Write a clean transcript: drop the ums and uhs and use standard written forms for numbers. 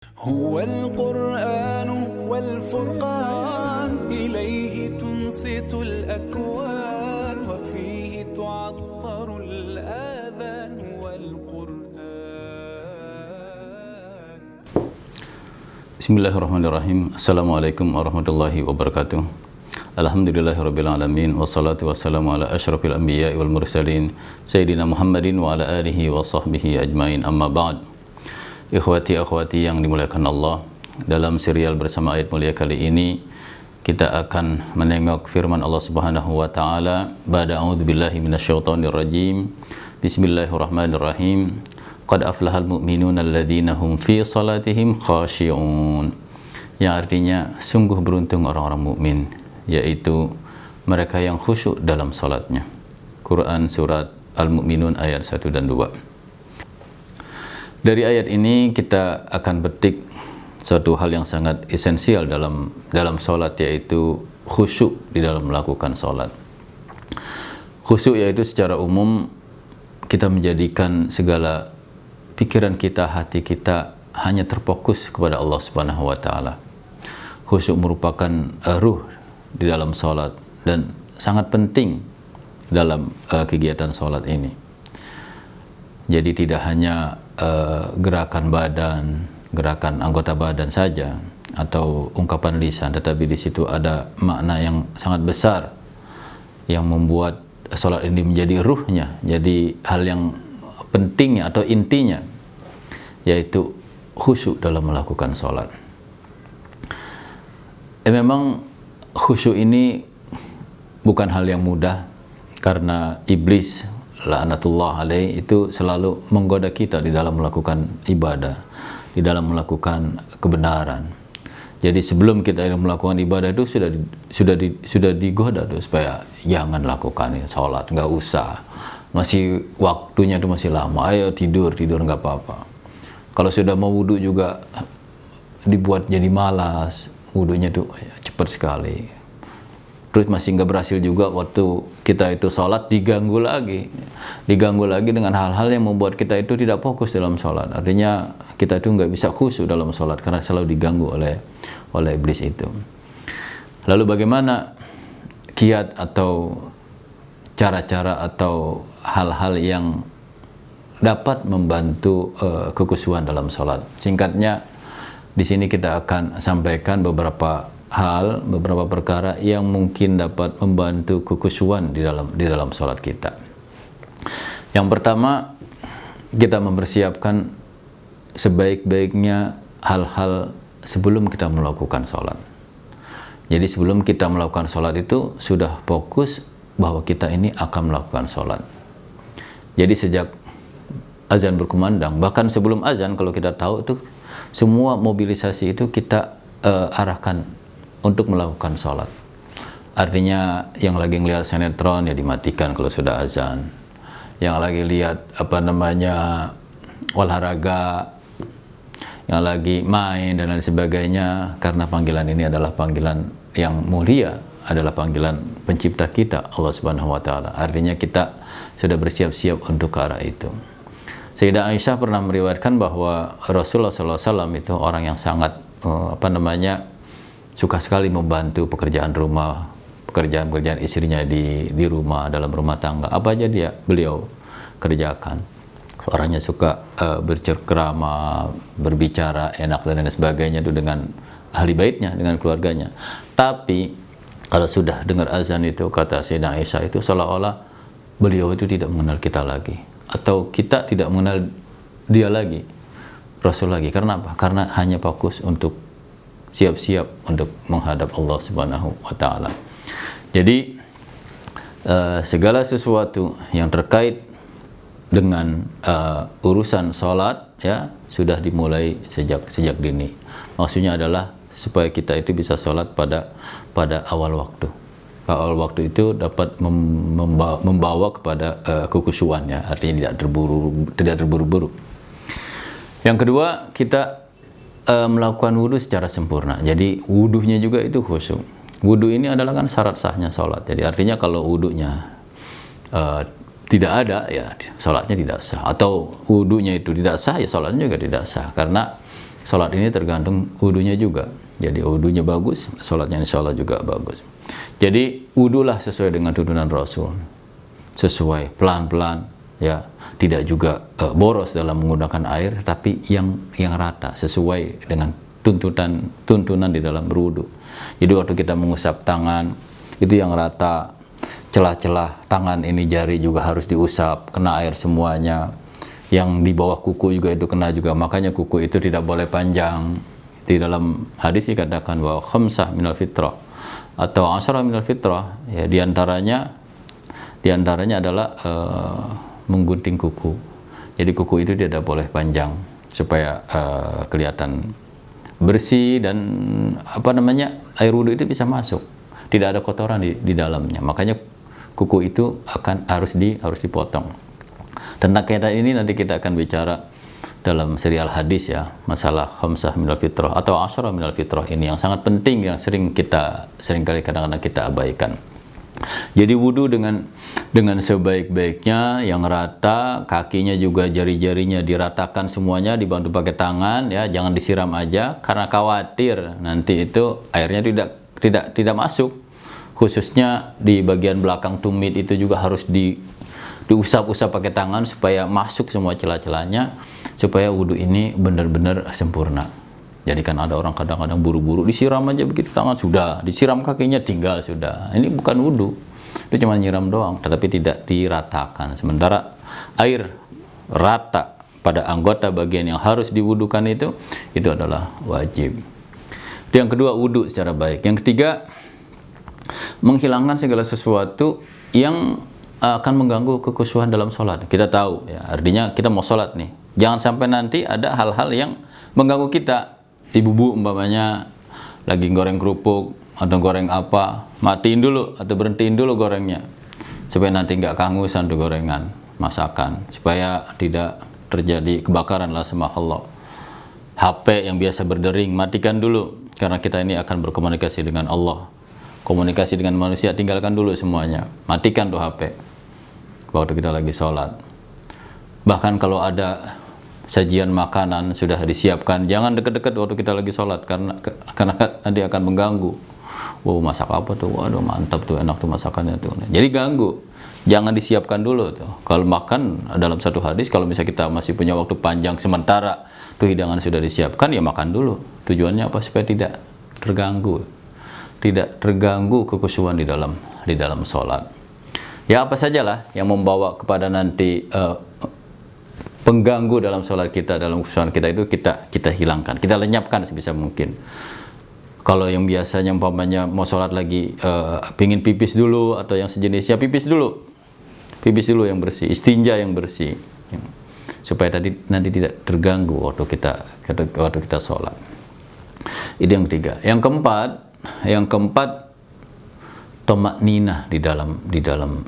هو القرآن والفرقان إليه تنصت الأكوان وفيه تعطر الآذان والقرآن. Bismillahirrahmanirrahim. Assalamualaikum warahmatullahi wabarakatuh. Alhamdulillahirabbil alamin wassalatu wassalamu ala asyrafil anbiya'i wal mursalin sayyidina Muhammadin wa ala alihi wa sahbihi ajmain, amma ba'd. Ikhwati akhwati yang dimuliakan Allah, dalam serial bersama ayat mulia kali ini kita akan menengok firman Allah Subhanahu wa taala, ba'da a'udzubillahi minasyaitonir rajim. Bismillahirrahmanirrahim. Qad aflahal mu'minuna alladzina hum fi salatihim khashi'un. Yang artinya sungguh beruntung orang-orang mukmin, yaitu mereka yang khusyuk dalam salatnya. Quran surat Al-Mu'minun ayat 1 dan 2. Dari ayat ini kita akan petik suatu hal yang sangat esensial dalam salat, yaitu khusyuk di dalam melakukan salat. Khusyuk yaitu secara umum kita menjadikan segala pikiran kita, hati kita hanya terfokus kepada Allah Subhanahu wa taala. Khusyuk merupakan ruh di dalam salat dan sangat penting dalam kegiatan salat ini. Jadi tidak hanya gerakan badan, gerakan anggota badan saja atau ungkapan lisan, tetapi di situ ada makna yang sangat besar yang membuat salat ini menjadi ruhnya, jadi hal yang pentingnya atau intinya, yaitu khusyuk dalam melakukan salat. Memang khusyuk ini bukan hal yang mudah, karena iblis laknatullah alaih itu selalu menggoda kita di dalam melakukan ibadah, di dalam melakukan kebenaran. Jadi sebelum kita melakukan ibadah itu sudah digoda tuh supaya jangan lakukan ini, sholat nggak usah, masih waktunya itu masih lama, ayo tidur nggak apa-apa. Kalau sudah mau wudhu juga dibuat jadi malas, wudhunya tuh cepat sekali. Terus masih nggak berhasil juga, waktu kita itu sholat diganggu lagi dengan hal-hal yang membuat kita itu tidak fokus dalam sholat. Artinya kita itu nggak bisa khusyuk dalam sholat karena selalu diganggu oleh iblis itu. Lalu bagaimana kiat atau cara-cara atau hal-hal yang dapat membantu kekhusyuan dalam sholat? Singkatnya, di sini kita akan sampaikan beberapa perkara yang mungkin dapat membantu kekhusyuan di dalam salat kita. Yang pertama, kita mempersiapkan sebaik-baiknya hal-hal sebelum kita melakukan salat. Jadi sebelum kita melakukan salat itu sudah fokus bahwa kita ini akan melakukan salat. Jadi sejak azan berkumandang, bahkan sebelum azan, kalau kita tahu itu semua mobilisasi itu kita arahkan untuk melakukan sholat. Artinya yang lagi ngelihat sinetron ya dimatikan kalau sudah azan. Yang lagi lihat olahraga, yang lagi main dan lain sebagainya, karena panggilan ini adalah panggilan yang mulia, adalah panggilan pencipta kita, Allah Subhanahu wa taala. Artinya kita sudah bersiap-siap untuk ke arah itu. Sayyidah Aisyah pernah meriwayatkan bahwa Rasulullah SAW itu orang yang sangat suka sekali membantu pekerjaan rumah, pekerjaan istrinya di rumah, dalam rumah tangga. Apa aja beliau kerjakan. Orangnya suka bercengkrama, berbicara enak dan lain sebagainya itu dengan ahli baitnya, dengan keluarganya. Tapi kalau sudah dengar azan itu, kata Sayyidah Aisyah, itu seolah-olah beliau itu tidak mengenal kita lagi, atau kita tidak mengenal dia lagi, Rasul lagi. Karena apa? Karena hanya fokus untuk siap-siap untuk menghadap Allah Subhanahu wa taala. Jadi segala sesuatu yang terkait dengan urusan salat ya sudah dimulai sejak dini. Maksudnya adalah supaya kita itu bisa salat pada awal waktu. Awal waktu itu dapat membawa kepada kekhusyuan ya, artinya tidak terburu-buru. Yang kedua, kita melakukan wudhu secara sempurna. Jadi wudhunya juga itu khusyuk. Wudhu ini adalah kan syarat sahnya sholat. Jadi artinya kalau wudhunya tidak ada, ya sholatnya tidak sah. Atau wudhunya itu tidak sah, ya sholatnya juga tidak sah. Karena sholat ini tergantung wudunya juga. Jadi wudunya bagus, sholatnya insya Allah juga bagus. Jadi wudulah sesuai dengan tuntunan Rasul, sesuai pelan-pelan, ya, tidak juga boros dalam menggunakan air, tapi yang rata sesuai dengan tuntunan di dalam berwudu. Jadi waktu kita mengusap tangan itu yang rata, celah-celah tangan ini jari juga harus diusap, kena air semuanya. Yang di bawah kuku juga itu kena juga, makanya kuku itu tidak boleh panjang. Di dalam hadis dikatakan bahwa khamsah minal fitrah atau asyara minal fitrah, ya, diantaranya adalah menggunting kuku. Jadi kuku itu tidak boleh panjang supaya kelihatan bersih dan air wudhu itu bisa masuk, tidak ada kotoran di dalamnya. Makanya kuku itu harus dipotong. Tentang kaitan ini nanti kita akan bicara dalam serial hadis, ya, masalah khamsah minal fitrah atau asyara minal fitrah ini yang sangat penting, yang seringkali kadang-kadang kita abaikan. Jadi wudu dengan sebaik-baiknya, yang rata, kakinya juga jari-jarinya diratakan semuanya, dibantu pakai tangan, ya, jangan disiram aja karena khawatir nanti itu airnya tidak masuk. Khususnya di bagian belakang tumit itu juga harus diusap-usap pakai tangan supaya masuk semua celah-celahnya, supaya wudu ini benar-benar sempurna. Jadi kan ada orang kadang-kadang buru-buru disiram aja begitu tangan sudah, disiram kakinya tinggal sudah. Ini bukan wudu, itu cuma nyiram doang, tetapi tidak diratakan. Sementara air rata pada anggota bagian yang harus diwudukan itu adalah wajib. Itu yang kedua, wudu secara baik. Yang ketiga, menghilangkan segala sesuatu yang akan mengganggu kekhusyuan dalam sholat. Kita tahu, ya, artinya kita mau sholat nih, jangan sampai nanti ada hal-hal yang mengganggu kita. Ibu-ibu umpamanya lagi goreng kerupuk atau goreng apa, matiin dulu atau berhentiin dulu gorengnya supaya nanti nggak kehangusan tuh gorengan masakan, supaya tidak terjadi kebakaran lah sama Allah. HP yang biasa berdering matikan dulu, karena kita ini akan berkomunikasi dengan Allah. Komunikasi dengan manusia tinggalkan dulu semuanya, matikan tuh HP waktu kita lagi sholat. Bahkan kalau ada sajian makanan sudah disiapkan, jangan deket-deket waktu kita lagi sholat, karena nanti akan mengganggu. Wow, masak apa tuh? Waduh, mantap tuh, enak tuh masakannya tuh. Jadi ganggu, jangan disiapkan dulu tuh. Kalau makan, dalam satu hadis, kalau misalnya kita masih punya waktu panjang sementara tuh hidangan sudah disiapkan, ya makan dulu. Tujuannya apa? Supaya tidak terganggu kekhusyuan di dalam sholat. Ya, apa sajalah yang membawa kepada nanti pengganggu dalam sholat kita, dalam kekhusyuan kita itu kita hilangkan, kita lenyapkan sebisa mungkin. Kalau yang biasanya umpamanya mau sholat lagi pingin pipis dulu atau yang sejenisnya, pipis dulu yang bersih, istinja yang bersih, supaya nanti tidak terganggu waktu kita sholat. Itu yang ketiga. Yang keempat, tomak ninah di dalam